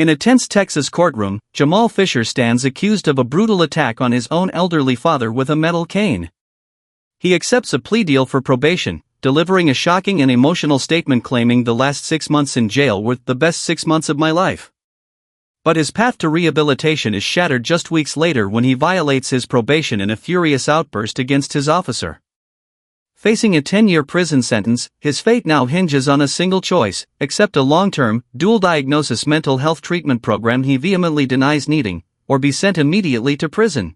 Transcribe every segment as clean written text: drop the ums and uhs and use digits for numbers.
In a tense Texas courtroom, Jamal Fisher stands accused of a brutal attack on his own elderly father with a metal cane. He accepts a plea deal for probation, delivering a shocking and emotional statement claiming the last 6 months in jail were the best 6 months of my life. But his path to rehabilitation is shattered just weeks later when he violates his probation in a furious outburst against his officer. Facing a 10-year prison sentence, his fate now hinges on a single choice: accept a long-term, dual-diagnosis mental health treatment program he vehemently denies needing, or be sent immediately to prison.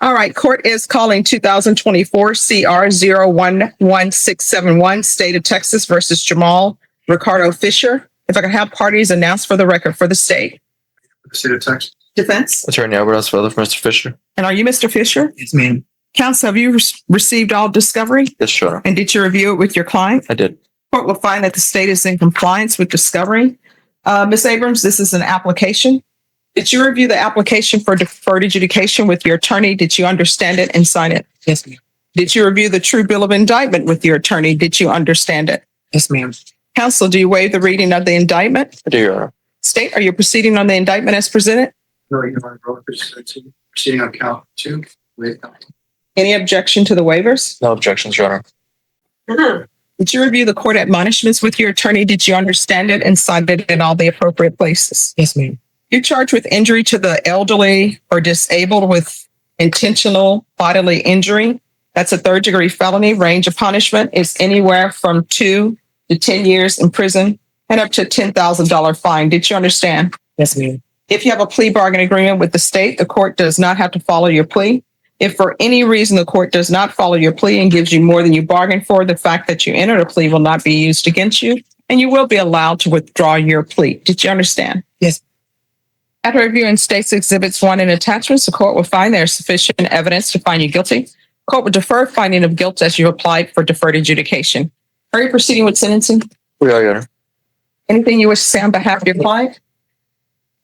All right, court is calling 2024 CR 011671, State of Texas versus Jamal Ricardo Fisher. If I could have parties announced for the record for the state. State of Texas. Defense. Attorney Albert Osweiler for Mr. Fisher. And are you Mr. Fisher? Yes, ma'am. Counsel, have you received all discovery? Yes, sure. And did you review it with your client? I did. Court will find that the state is in compliance with discovery. Ms. Abrams, this is an application. Did you review the application for deferred adjudication with your attorney? Did you understand it and sign it? Yes, ma'am. Did you review the true bill of indictment with your attorney? Did you understand it? Yes, ma'am. Counsel, do you waive the reading of the indictment? I do, Your Honor. State, are you proceeding on the indictment as presented? No, Your Honor. Proceeding on count 2. Any objection to the waivers? No objections, Your Honor. Did you review the court admonishments with your attorney? Did you understand it and sign it in all the appropriate places? Yes, ma'am. You're charged with injury to the elderly or disabled with intentional bodily injury. That's a third-degree felony. Range of punishment is anywhere from 2 to 10 years in prison and up to a $10,000 fine. Did you understand? Yes, ma'am. If you have a plea bargain agreement with the state, the court does not have to follow your plea. If for any reason the court does not follow your plea and gives you more than you bargained for, the fact that you entered a plea will not be used against you, and you will be allowed to withdraw your plea. Did you understand? Yes. After reviewing State's Exhibits 1 and attachments, the court will find there is sufficient evidence to find you guilty. Court will defer finding of guilt as you applied for deferred adjudication. Are you proceeding with sentencing? We are, Your Honor. Anything you wish to say on behalf of your client?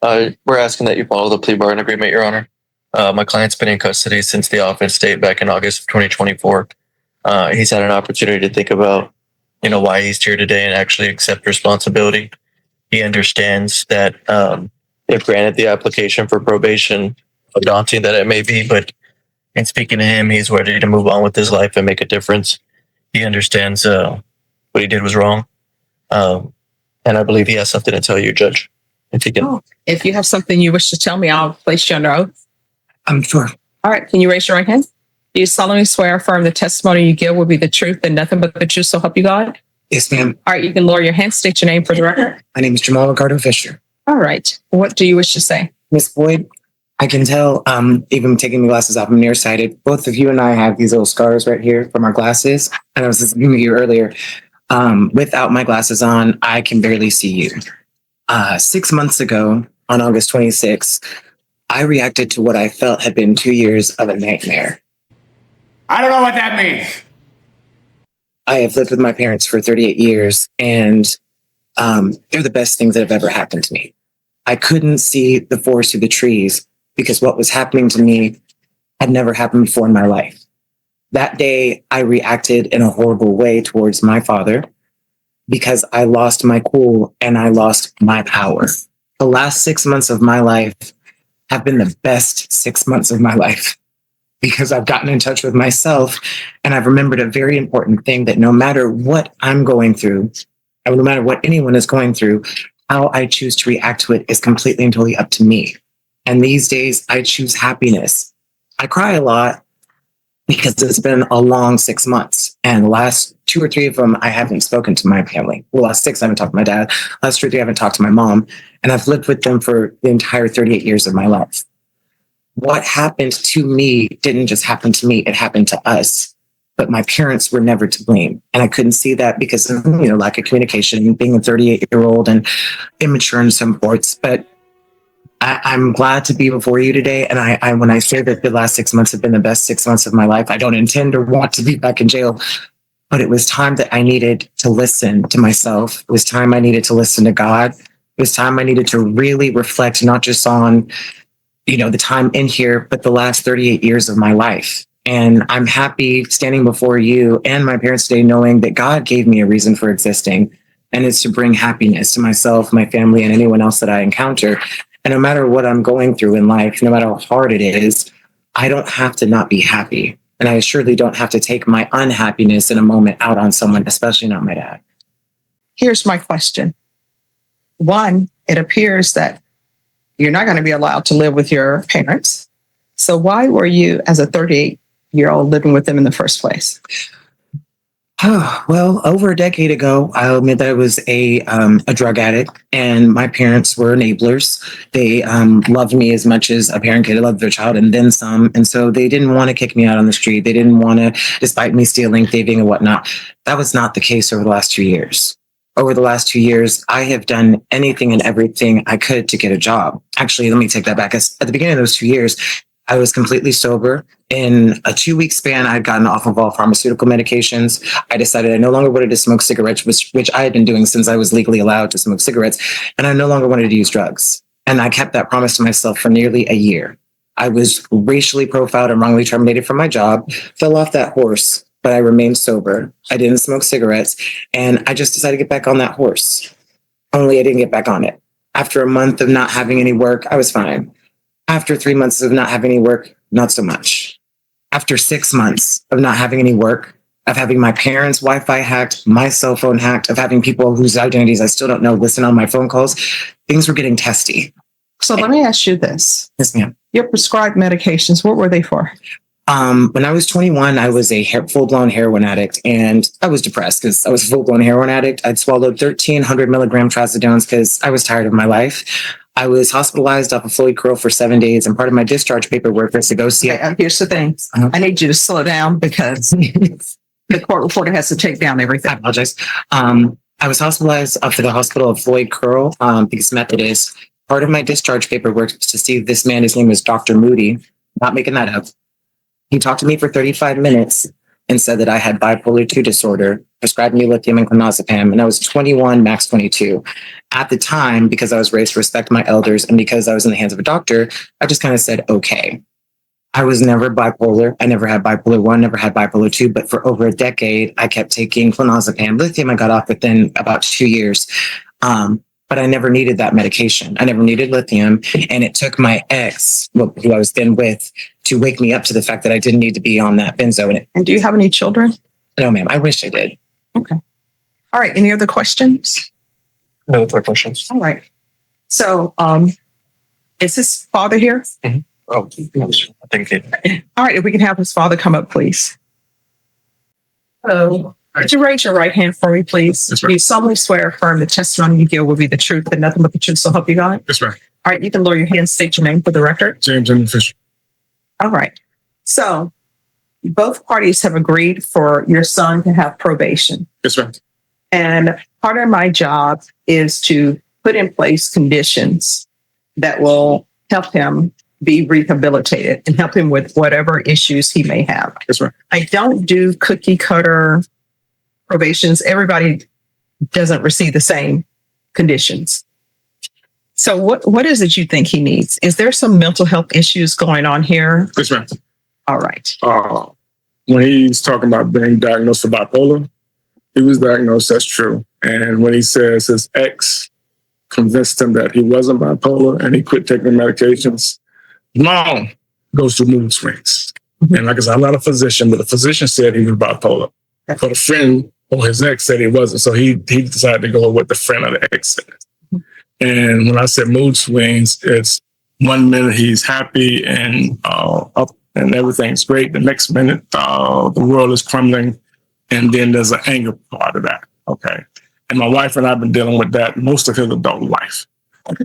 We're asking that you follow the plea bargain agreement, Your Honor. My client's been in custody since the offense date back in August of 2024. He's had an opportunity to think about, why he's here today and actually accept responsibility. He understands that if granted the application for probation, how daunting that it may be, but in speaking to him, he's ready to move on with his life and make a difference. He understands what he did was wrong. And I believe he has something to tell you, Judge. If you have something you wish to tell me, I'll place you under oath. I'm sure. All right. Can you raise your right hand? Do you solemnly swear or affirm the testimony you give will be the truth and nothing but the truth, so help you God? Yes, ma'am. All right. You can lower your hand. State your name for the record. My name is Jamal Ricardo Fisher. All right. What do you wish to say? Miss Boyd, I can tell, even taking the glasses off, I'm nearsighted. Both of you and I have these little scars right here from our glasses. And I was listening to you earlier. Without my glasses on, I can barely see you. 6 months ago, on August 26th, I reacted to what I felt had been 2 years of a nightmare. I don't know what that means. I have lived with my parents for 38 years, and they're the best things that have ever happened to me. I couldn't see the forest through the trees because what was happening to me had never happened before in my life. That day, I reacted in a horrible way towards my father because I lost my cool and I lost my power. The last 6 months of my life have been the best 6 months of my life because I've gotten in touch with myself and I've remembered a very important thing, that no matter what I'm going through, and no matter what anyone is going through, how I choose to react to it is completely and totally up to me. And these days I choose happiness. I cry a lot because it's been a long 6 months. And the last 2 or 3 of them, I haven't spoken to my family. Well, last 6, I haven't talked to my dad. Last 2 or 3, I haven't talked to my mom. And I've lived with them for the entire 38 years of my life. What happened to me didn't just happen to me, it happened to us. But my parents were never to blame. And I couldn't see that because of, lack of communication, being a 38-year-old and immature in some parts. But I'm glad to be before you today. And I, when I say that the last 6 months have been the best 6 months of my life, I don't intend or want to be back in jail. But it was time that I needed to listen to myself. It was time I needed to listen to God. It was time I needed to really reflect, not just on, the time in here, but the last 38 years of my life. And I'm happy standing before you and my parents today, knowing that God gave me a reason for existing. And it's to bring happiness to myself, my family, and anyone else that I encounter. And no matter what I'm going through in life, no matter how hard it is, I don't have to not be happy. And I surely don't have to take my unhappiness in a moment out on someone, especially not my dad. Here's my question. One, it appears that you're not going to be allowed to live with your parents. So why were you, as a 38-year-old, living with them in the first place? Well, over a decade ago, I'll admit that I was a drug addict, and my parents were enablers. They loved me as much as a parent could love their child, and then some. And so they didn't want to kick me out on the street. They didn't want to, despite me stealing, thieving, and whatnot. That was not the case over the last 2 years. Over the last 2 years, I have done anything and everything I could to get a job. Actually, let me take that back. At the beginning of those 2 years, I was completely sober. In a 2-week span, I had gotten off of all pharmaceutical medications. I decided I no longer wanted to smoke cigarettes, which I had been doing since I was legally allowed to smoke cigarettes. And I no longer wanted to use drugs. And I kept that promise to myself for nearly a year. I was racially profiled and wrongly terminated from my job, fell off that horse, but I remained sober. I didn't smoke cigarettes. And I just decided to get back on that horse. Only I didn't get back on it. After a month of not having any work, I was fine. After 3 months of not having any work, not so much. After 6 months of not having any work, of having my parents' Wi-Fi hacked, my cell phone hacked, of having people whose identities I still don't know listen on my phone calls, things were getting testy. So let me ask you this. Yes, ma'am. Your prescribed medications, what were they for? When I was 21, I was a full-blown heroin addict, and I was depressed because I was a full-blown heroin addict. I'd swallowed 1,300 milligram trazodones because I was tired of my life. I was hospitalized off of Floyd Curl for 7 days, and part of my discharge paperwork was to go see. Okay, here's the thing. I need you to slow down because the court reporter has to take down everything. I apologize. I was hospitalized up to the hospital of Floyd Curl because Methodist. Part of my discharge paperwork was to see this man. His name was Dr. Moody. Not making that up. He talked to me for 35 minutes and said that I had bipolar 2 disorder, prescribed me lithium and clonazepam, and I was 21, max 22. At the time, because I was raised to respect my elders and because I was in the hands of a doctor, I just kind of said, okay. I was never bipolar. I never had bipolar 1, never had bipolar 2, but for over a decade, I kept taking clonazepam. Lithium I got off within about 2 years. But I never needed that medication. I never needed lithium. And it took my ex, who I was then with, to wake me up to the fact that I didn't need to be on that benzo. And do you have any children? No, ma'am. I wish I did. Okay. All right. Any other questions? No other questions. All right. So, is his father here? Mm-hmm. Oh, I think it. All right. If we can have his father come up, please. Hello. Could you raise your right hand for me, please? Yes, ma'am. Do you solemnly swear or affirm the testimony you give will be the truth and nothing but the truth, so help you God? Yes, ma'am. All right. You can lower your hand, state your name for the record. Jamal Fisher. All right. So both parties have agreed for your son to have probation. Yes, ma'am. And part of my job is to put in place conditions that will help him be rehabilitated and help him with whatever issues he may have. Yes, ma'am. I don't do cookie cutter probations. Everybody doesn't receive the same conditions. So what is it you think he needs? Is there some mental health issues going on here? Yes, ma'am. All right. When he's talking about being diagnosed with bipolar, he was diagnosed, that's true. And when he says his ex convinced him that he wasn't bipolar and he quit taking medications, mom goes through mood swings. Mm-hmm. And like I said, I'm not a physician, but the physician said he was bipolar. Okay. But a friend or his ex said he wasn't. So he decided to go with the friend of the ex said. Mm-hmm. And when I said mood swings, it's 1 minute he's happy and up and everything's great. The next minute, the world is crumbling. And then there's an anger part of that. Okay. And my wife and I have been dealing with that most of his adult life.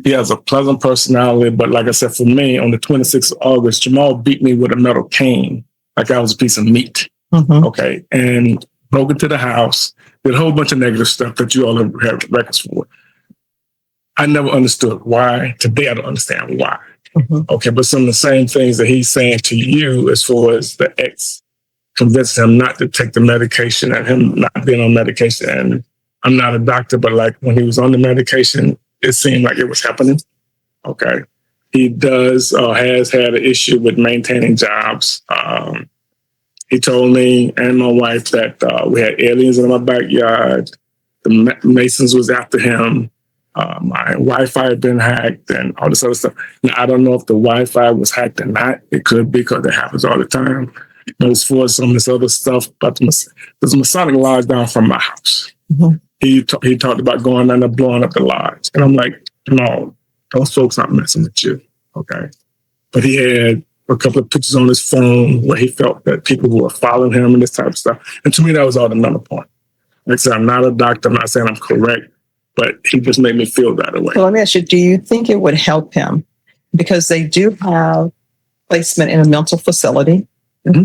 He has a pleasant personality, but like I said, for me, on the 26th of August, Jamal beat me with a metal cane like I was a piece of meat. Mm-hmm. Okay. And broke into the house, did a whole bunch of negative stuff that you all have records for. I never understood why. Today, I don't understand why. Mm-hmm. Okay. But some of the same things that he's saying to you as far as the ex convinced him not to take the medication and him not being on medication. And I'm not a doctor, but like when he was on the medication, it seemed like it was happening. Okay. He has had an issue with maintaining jobs. He told me and my wife that we had aliens in my backyard. The Masons was after him. My Wi-Fi had been hacked and all this other stuff. Now, I don't know if the Wi-Fi was hacked or not. It could be because it happens all the time. But as far as some of this other stuff, but there's a Masonic lodge down from my house. Mm-hmm. He talked about going down and blowing up the lodge. And I'm like, no, those folks aren't messing with you. Okay. But he had a couple of pictures on his phone where he felt that people were following him and this type of stuff. And to me, that was all the number point. Like I said, I'm not a doctor. I'm not saying I'm correct, but he just made me feel that way. So let me ask you, do you think it would help him? Because they do have placement in a mental facility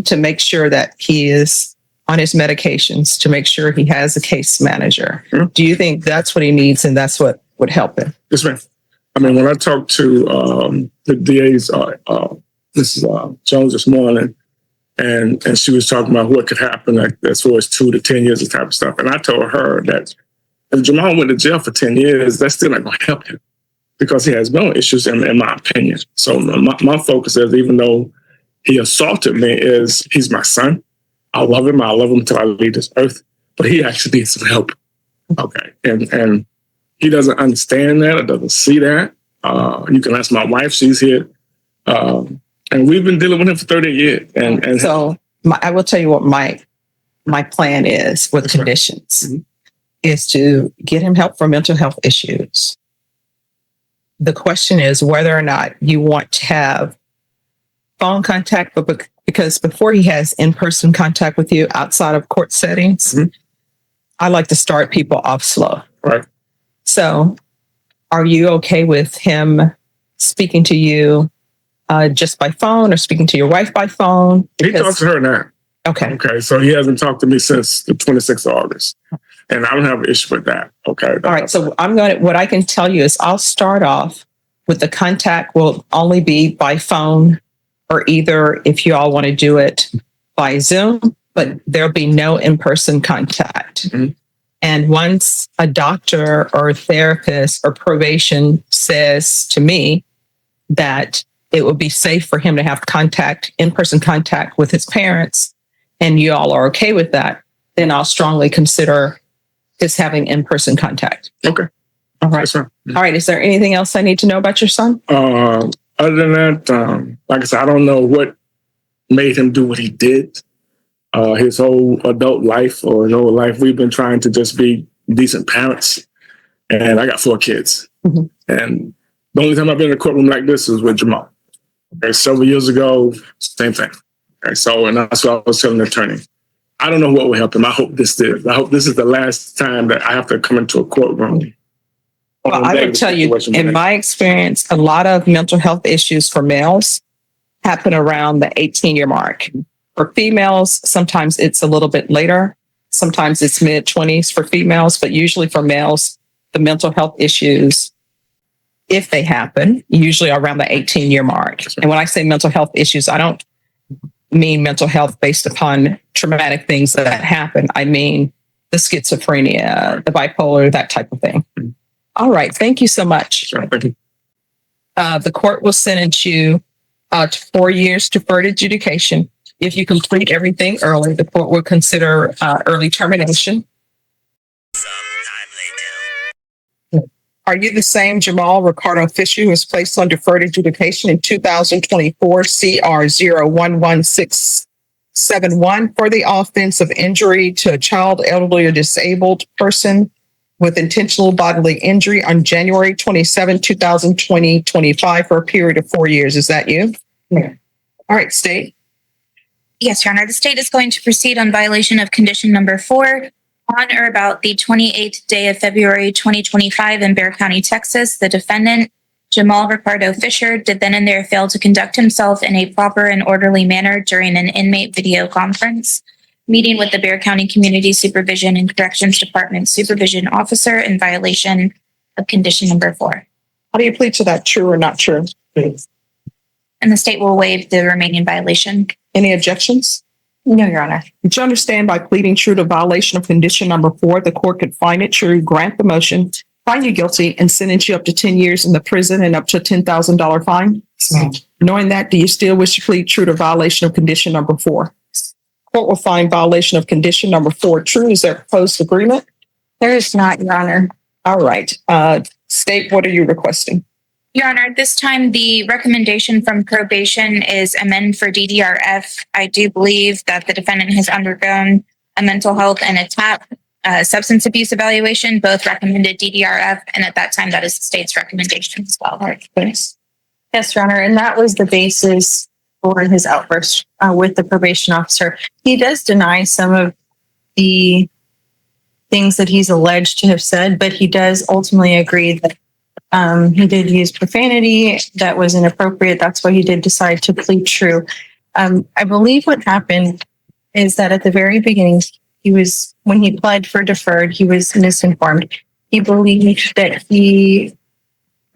to make sure that he is on his medications, to make sure he has a case manager. Do you think that's what he needs and that's what would help him? Yes, ma'am. I mean, when I talked to the DA's Mrs. Jones this morning, and she was talking about what could happen like, as far as 2 to 10 years of type of stuff. And I told her that if Jamal went to jail for 10 years, that's still not going to help him because he has mental issues, in my opinion. So my focus is, even though he assaulted me, is he's my son. I love him. I love him until I leave this earth. But he actually needs some help. Okay. And he doesn't understand that or doesn't see that. You can ask my wife. She's here. And we've been dealing with him for 30 years. And so I will tell you what my plan is with conditions is to get him help for mental health issues. The question is whether or not you want to have phone contact, but because before he has in-person contact with you outside of court settings, I like to start people off slow. Right. So are you okay with him speaking to you just by phone or speaking to your wife by phone? He talks to her now. Okay. Okay. So he hasn't talked to me since the 26th of August. And I don't have an issue with that. Okay. All right. So what I can tell you is I'll start off with the contact will only be by phone, or either if you all want to do it by Zoom, but there'll be no in-person contact. And once a doctor or a therapist or probation says to me that it would be safe for him to have in-person contact with his parents, and you all are okay with that, then I'll strongly consider his having in-person contact. Okay. All right. Yes, ma'am. All right. Is there anything else I need to know about your son? Other than that, like I said, I don't know what made him do what he did. His whole adult life or his whole life, we've been trying to just be decent parents. And I got 4 kids. And the only time I've been in a courtroom like this is with Jamal. Okay, several years ago, same thing. Okay, so, and that's what I was telling the attorney. I don't know what will help him. I hope this is. I hope this is the last time that I have to come into a courtroom. Well, I will tell you, in my experience, a lot of mental health issues for males happen around the 18-year mark. For females, sometimes it's a little bit later. Sometimes it's mid-20s for females, but usually for males, the mental health issues, if they happen, usually around the 18-year mark. And when I say mental health issues, I don't mean mental health based upon traumatic things that happen. I mean the schizophrenia, the bipolar, that type of thing. All right. Thank you so much. Sure, thank you. The court will sentence you to 4 years deferred adjudication. If you complete everything early, the court will consider early termination. Are you the same Jamal Ricardo Fisher who was placed on deferred adjudication in 2024 CR 011671 for the offense of injury to a child, elderly, or disabled person with intentional bodily injury on January 27, 2025 for a period of 4 years? Is that you? Yeah. All right, state. Yes, Your Honor. The state is going to proceed on violation of condition number 4. On or about the 28th day of February 2025 in Bexar County, Texas, the defendant, Jamal Ricardo Fisher, did then and there fail to conduct himself in a proper and orderly manner during an inmate video conference meeting with the Bexar County Community Supervision and Corrections Department Supervision Officer in violation of condition number 4. How do you plead to that, true or not true? And the state will waive the remaining violation. Any objections? No, Your Honor. Did you understand by pleading true to violation of condition number 4, the court could find it true, grant the motion, find you guilty, and sentence you up to 10 years in the prison and up to a $10,000 fine? Knowing that, do you still wish to plead true to violation of condition number 4? court will find violation of condition number 4 true. Is there proposed agreement? There is not, Your Honor. All right. State, what are you requesting? Your Honor, at this time, the recommendation from probation is amend for DDRF. I do believe that the defendant has undergone a mental health and a TAP substance abuse evaluation, both recommended DDRF, and at that time, that is the state's recommendation as well. All right, thanks. Yes, Your Honor, and that was the basis for his outburst with the probation officer. He does deny some of the things that he's alleged to have said, but he does ultimately agree that he did use profanity that was inappropriate. That's why he did decide to plead true. I believe what happened is that at the very beginning, when he pled for deferred, he was misinformed. He believed that he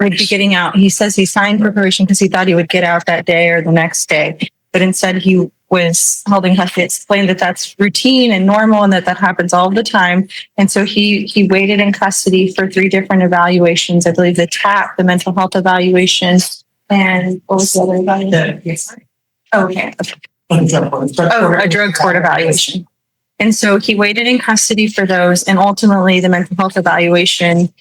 would be getting out. He says he signed for probation because he thought he would get out that day or the next day, but instead he was holding custody. Explained that that's routine and normal and that happens all the time. And so he waited in custody for 3 different evaluations. I believe the TAP, the mental health evaluation, and what was the other evaluation? Okay. A drug court evaluation. And so he waited in custody for those, and ultimately the mental health evaluation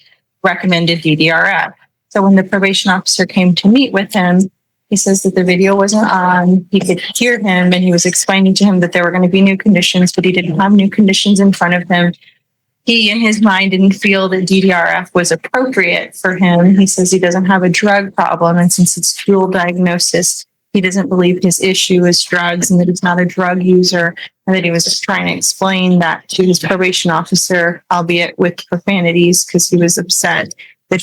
recommended DDRF. So when the probation officer came to meet with him, he says that the video wasn't on. He could hear him, and he was explaining to him that there were going to be new conditions, but he didn't have new conditions in front of him. He, in his mind, didn't feel that DDRF was appropriate for him. He says he doesn't have a drug problem, and since it's dual diagnosis, he doesn't believe his issue is drugs and that he's not a drug user, and that he was just trying to explain that to his probation officer, albeit with profanities, because he was upset that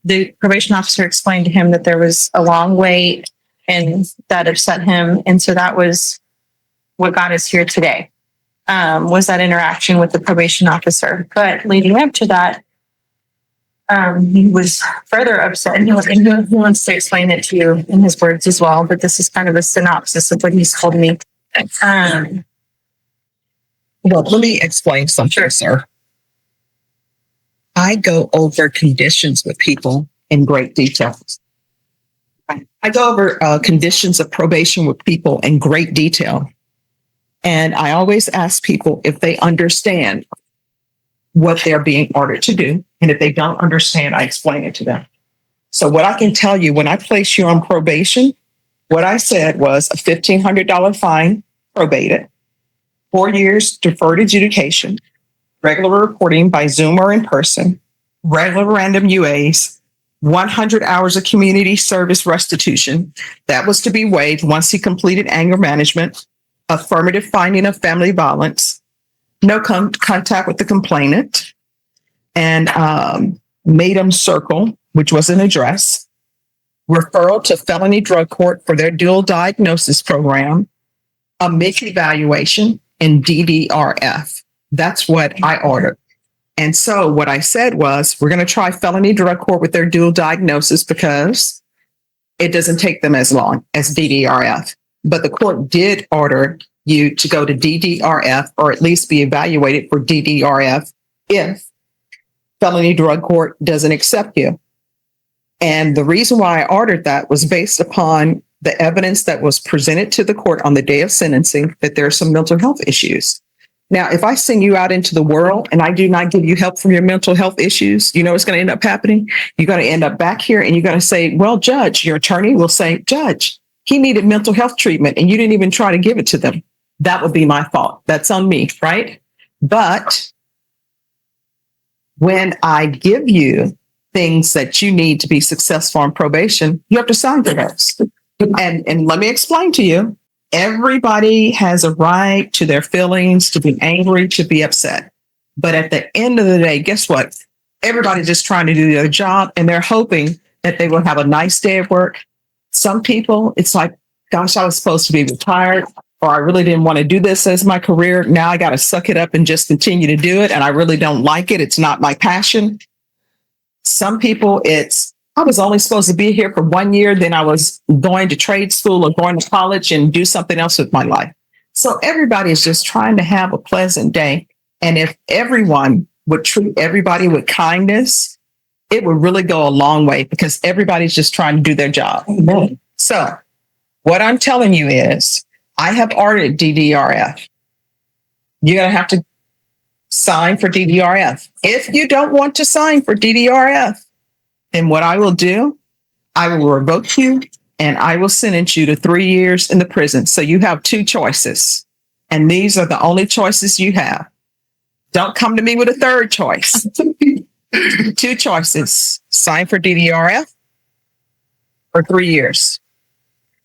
the probation officer explained to him that there was a long wait, and that upset him. And so that was what got us here today, was that interaction with the probation officer. But leading up to that, he was further upset, and he wants to explain it to you in his words as well, but this is kind of a synopsis of what he's told me. Well, let me explain something, sir. I go over conditions with people in great detail. I go over conditions of probation with people in great detail. And I always ask people if they understand what they're being ordered to do. And if they don't understand, I explain it to them. So what I can tell you, when I place you on probation, what I said was a $1,500 fine, probated, 4 years deferred adjudication, regular reporting by Zoom or in person, regular random UAs, 100 hours of community service restitution. That was to be waived once he completed anger management, affirmative finding of family violence, no contact with the complainant, and Madam Circle, which was an address, referral to felony drug court for their dual diagnosis program, a MIC evaluation, and DDRF. That's what I ordered. And so what I said was, we're going to try felony drug court with their dual diagnosis because it doesn't take them as long as DDRF. But the court did order you to go to DDRF, or at least be evaluated for DDRF if felony drug court doesn't accept you. And the reason why I ordered that was based upon the evidence that was presented to the court on the day of sentencing, that there are some mental health issues. Now, if I send you out into the world and I do not give you help from your mental health issues, you know what's going to end up happening? You're going to end up back here and you're going to say, well, Judge, your attorney will say, Judge, he needed mental health treatment and you didn't even try to give it to them. That would be my fault. That's on me, right? But when I give you things that you need to be successful on probation, you have to sign for those. And let me explain to you. Everybody has a right to their feelings, to be angry, to be upset. But at the end of the day, guess what? Everybody's just trying to do their job and they're hoping that they will have a nice day at work. Some people, it's like, gosh, I was supposed to be retired, or I really didn't want to do this as my career. Now I got to suck it up and just continue to do it. And I really don't like it. It's not my passion. Some people, I was only supposed to be here for 1 year. Then I was going to trade school or going to college and do something else with my life. So everybody is just trying to have a pleasant day. And if everyone would treat everybody with kindness, it would really go a long way, because everybody's just trying to do their job. So what I'm telling you is, I have ordered DDRF. you're going to have to sign for DDRF. If you don't want to sign for DDRF, then what I will do, I will revoke you and I will sentence you to 3 years in the prison. So you have two choices. And these are the only choices you have. Don't come to me with a third choice. Two choices. Sign for DDRF or 3 years.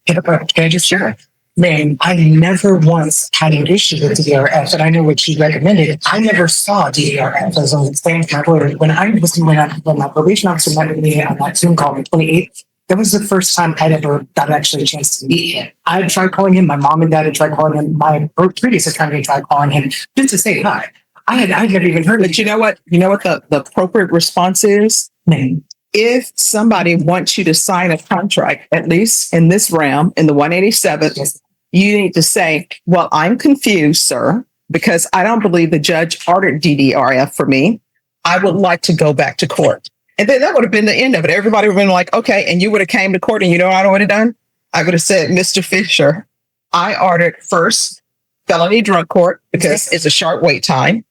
Can I just share? Man, I never once had an issue with DDRF, and I know what she recommended. I never saw DDRF as I was explaining to my lawyer. When my probation officer met with me on that Zoom call on the 28th, that was the first time I'd ever got actually a chance to meet him. I had tried calling him. My mom and dad had tried calling him. My previous attorney had tried calling him just to say hi. I'd never even heard of it. But you know what? You know what the appropriate response is? Man. If somebody wants you to sign a contract, at least in this realm, in the 187th, you need to say, well, I'm confused, sir, because I don't believe the judge ordered DDRF for me. I would like to go back to court. And then that would have been the end of it. Everybody would have been like, okay. And you would have came to court and you know what I would have done? I would have said, Mr. Fisher, I ordered first felony drug court because it's a short wait time.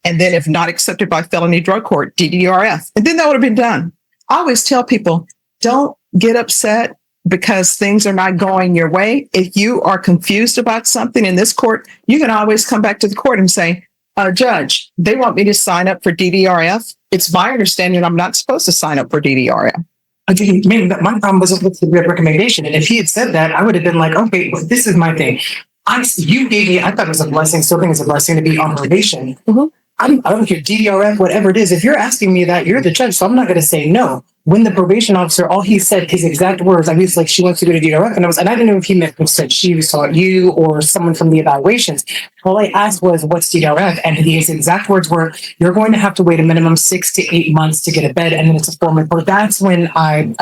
And then if not accepted by felony drug court, DDRF. And then that would have been done. I always tell people, don't get upset because things are not going your way. If you are confused about something in this court, you can always come back to the court and say, Judge, they want me to sign up for DDRF. It's my understanding I'm not supposed to sign up for DDRF. I mean, my problem wasn't with the recommendation. And if he had said that, I would have been like, okay, well, this is my thing. You gave me, I thought it was a blessing, still think it's a blessing to be on probation. Mm-hmm. I don't care, DDRF, whatever it is. If you're asking me that, you're the judge, so I'm not going to say no. When the probation officer, all he said, his exact words, I was like, she wants to go to DDRF, and I didn't know if he meant said she saw you or someone from the evaluations. All I asked was, what's DDRF? And his exact words were, you're going to have to wait a minimum 6 to 8 months to get a bed, and then it's a form report. That's when I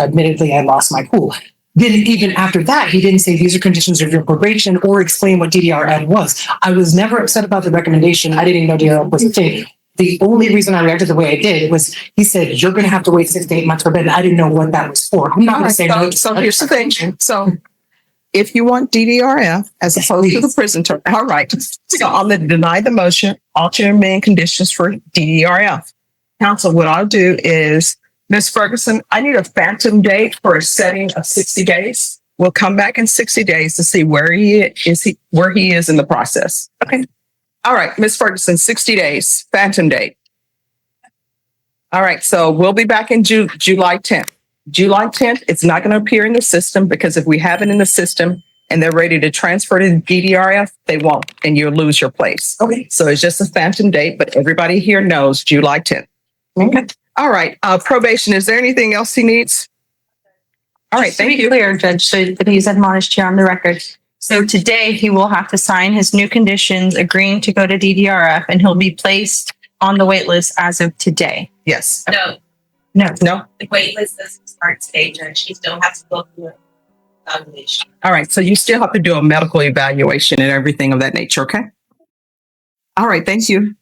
lost my cool. Then even after that, he didn't say these are conditions of your probation or explain what DDRF was. I was never upset about the recommendation. I didn't know DDRF was a thing. The only reason I reacted the way I did was he said, you're going to have to wait 6 to 8 months for bed. I didn't know what that was for. I'm not going to say no. So here's the thing. So if you want DDRF as opposed to the prison term, all right. So I'm going to deny the motion, alter and amend conditions for DDRF. Counsel, what I'll do is, Ms. Ferguson, I need a phantom date for a setting of 60 days. We'll come back in 60 days to see where he is in the process. Okay. All right, Ms. Ferguson, 60 days, phantom date. All right, so we'll be back in July 10th. July 10th, it's not going to appear in the system because if we have it in the system and they're ready to transfer to DDRF, they won't, and you'll lose your place. Okay. So it's just a phantom date, but everybody here knows July 10th. Okay. All right, probation, is there anything else he needs? All right, thank you. Clear, Judge, so that he's admonished here on the record. So today he will have to sign his new conditions agreeing to go to DDRF, and he'll be placed on the wait list as of today. Yes. No. The wait list doesn't start today, Judge. You still have to go through evaluation. All right, so you still have to do a medical evaluation and everything of that nature, okay? All right, thank you.